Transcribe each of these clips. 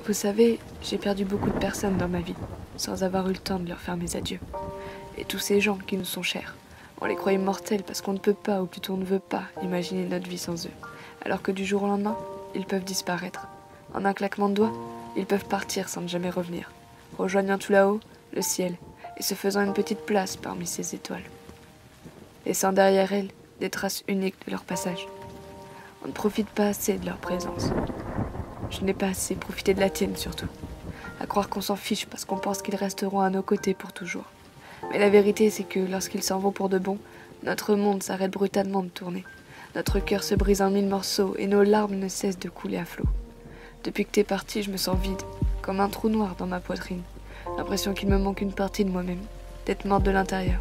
Vous savez, j'ai perdu beaucoup de personnes dans ma vie, sans avoir eu le temps de leur faire mes adieux. Et tous ces gens qui nous sont chers, on les croit immortels parce qu'on ne peut pas, ou plutôt on ne veut pas, imaginer notre vie sans eux. Alors que du jour au lendemain, ils peuvent disparaître. En un claquement de doigts, ils peuvent partir sans ne jamais revenir, rejoignant tout là-haut le ciel, et se faisant une petite place parmi ces étoiles, laissant derrière elles des traces uniques de leur passage. On ne profite pas assez de leur présence. Je n'ai pas assez profité de la tienne surtout. À croire qu'on s'en fiche parce qu'on pense qu'ils resteront à nos côtés pour toujours. Mais la vérité c'est que lorsqu'ils s'en vont pour de bon, notre monde s'arrête brutalement de tourner. Notre cœur se brise en mille morceaux et nos larmes ne cessent de couler à flot. Depuis que t'es parti, je me sens vide, comme un trou noir dans ma poitrine. L'impression qu'il me manque une partie de moi-même, d'être morte de l'intérieur.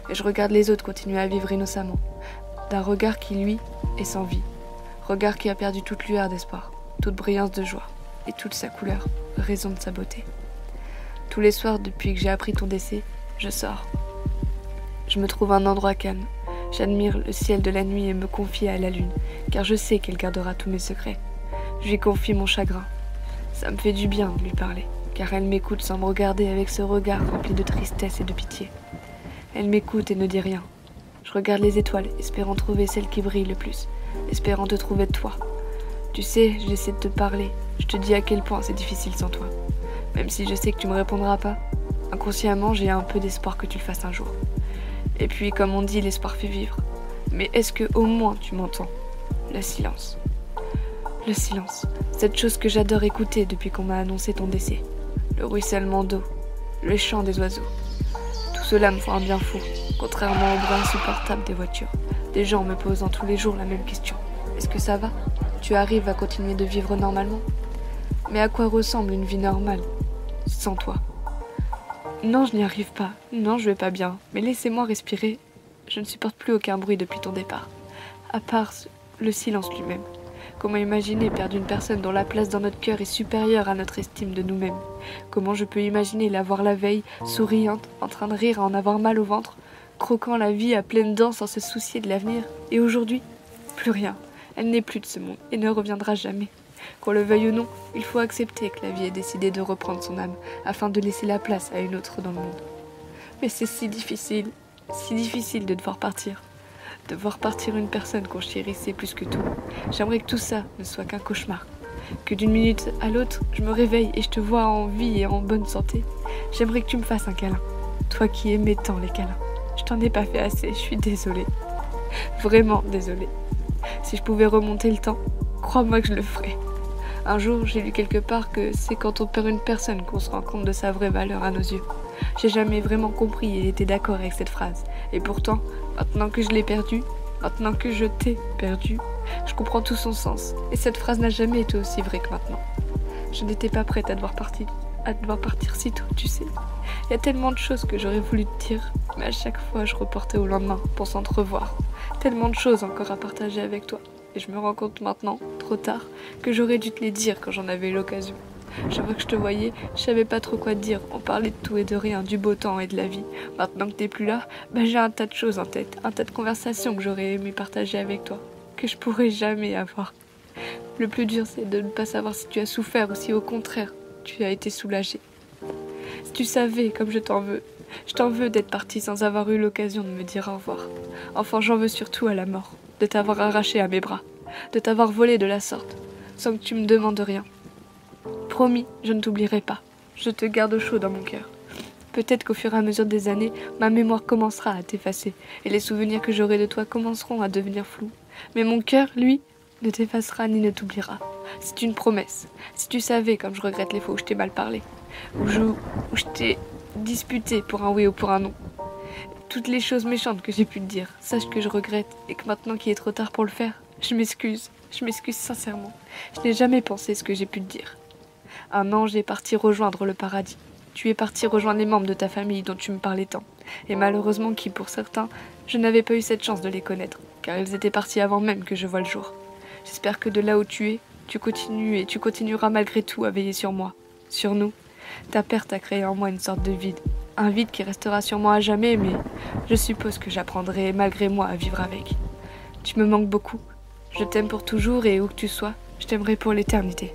Et je regarde les autres continuer à vivre innocemment, d'un regard qui, lui, est sans vie. Regard qui a perdu toute lueur d'espoir, toute brillance de joie, et toute sa couleur, raison de sa beauté. Tous les soirs, depuis que j'ai appris ton décès, je sors. Je me trouve un endroit calme. J'admire le ciel de la nuit et me confie à la lune, car je sais qu'elle gardera tous mes secrets. Je lui confie mon chagrin. Ça me fait du bien de lui parler, car elle m'écoute sans me regarder avec ce regard rempli de tristesse et de pitié. Elle m'écoute et ne dit rien. Je regarde les étoiles, espérant trouver celle qui brille le plus, espérant te trouver toi. Tu sais, j'essaie de te parler, je te dis à quel point c'est difficile sans toi. Même si je sais que tu me répondras pas, inconsciemment j'ai un peu d'espoir que tu le fasses un jour. Et puis, comme on dit, l'espoir fait vivre. Mais est-ce que au moins tu m'entends? Le silence. Le silence, cette chose que j'adore écouter depuis qu'on m'a annoncé ton décès. Le ruissellement d'eau, le chant des oiseaux. Tout cela me fait un bien fou, contrairement au bruit insupportable des voitures. Des gens me posant tous les jours la même question. Est-ce que ça va? Tu arrives à continuer de vivre normalement? Mais à quoi ressemble une vie normale sans toi? Non, je n'y arrive pas. Non, je vais pas bien. Mais laissez-moi respirer. Je ne supporte plus aucun bruit depuis ton départ. À part le silence lui-même. Comment imaginer perdre une personne dont la place dans notre cœur est supérieure à notre estime de nous-mêmes? Comment je peux imaginer la voir la veille, souriante, en train de rire, à en avoir mal au ventre, croquant la vie à pleines dents sans se soucier de l'avenir? Et aujourd'hui, plus rien. Elle n'est plus de ce monde et ne reviendra jamais. Qu'on le veuille ou non, il faut accepter que la vie ait décidé de reprendre son âme afin de laisser la place à une autre dans le monde. Mais c'est si difficile de devoir partir. De voir partir une personne qu'on chérissait plus que tout. J'aimerais que tout ça ne soit qu'un cauchemar. Que d'une minute à l'autre, je me réveille et je te vois en vie et en bonne santé. J'aimerais que tu me fasses un câlin. Toi qui aimais tant les câlins. Je t'en ai pas fait assez, je suis désolée. Vraiment désolée. Si je pouvais remonter le temps, crois-moi que je le ferais. Un jour, j'ai lu quelque part que c'est quand on perd une personne qu'on se rend compte de sa vraie valeur à nos yeux. J'ai jamais vraiment compris et été d'accord avec cette phrase. Et pourtant, maintenant que je l'ai perdue, maintenant que je t'ai perdue, je comprends tout son sens. Et cette phrase n'a jamais été aussi vraie que maintenant. Je n'étais pas prête à devoir partir si tôt, tu sais. Il y a tellement de choses que j'aurais voulu te dire, mais à chaque fois je reportais au lendemain, pensant te revoir. Tellement de choses encore à partager avec toi. Et je me rends compte maintenant, trop tard, que j'aurais dû te les dire quand j'en avais eu l'occasion. Chaque fois que je te voyais, je savais pas trop quoi te dire. On parlait de tout et de rien, du beau temps et de la vie. Maintenant que t'es plus là, j'ai un tas de choses en tête, un tas de conversations que j'aurais aimé partager avec toi, que je pourrais jamais avoir. Le plus dur, c'est de ne pas savoir si tu as souffert ou si au contraire, tu as été soulagé. Si tu savais comme je t'en veux d'être partie sans avoir eu l'occasion de me dire au revoir. Enfin, j'en veux surtout à la mort, de t'avoir arraché à mes bras, de t'avoir volé de la sorte, sans que tu me demandes rien. Promis, je ne t'oublierai pas. Je te garde au chaud dans mon cœur. Peut-être qu'au fur et à mesure des années, ma mémoire commencera à t'effacer, et les souvenirs que j'aurai de toi commenceront à devenir flous. Mais mon cœur, lui, ne t'effacera ni ne t'oubliera. C'est une promesse. Si tu savais comme je regrette les fois où je t'ai mal parlé, où je t'ai disputé pour un oui ou pour un non. Toutes les choses méchantes que j'ai pu te dire, sache que je regrette et que maintenant qu'il est trop tard pour le faire, je m'excuse sincèrement. Je n'ai jamais pensé ce que j'ai pu te dire. Un ange est parti rejoindre le paradis. Tu es parti rejoindre les membres de ta famille dont tu me parlais tant. Et malheureusement qui, pour certains, je n'avais pas eu cette chance de les connaître, car ils étaient partis avant même que je voie le jour. J'espère que de là où tu es, tu continues et tu continueras malgré tout à veiller sur moi, sur nous. Ta perte a créé en moi une sorte de vide. Un vide qui restera sur moi à jamais, mais je suppose que j'apprendrai malgré moi à vivre avec. Tu me manques beaucoup. Je t'aime pour toujours et où que tu sois, je t'aimerai pour l'éternité.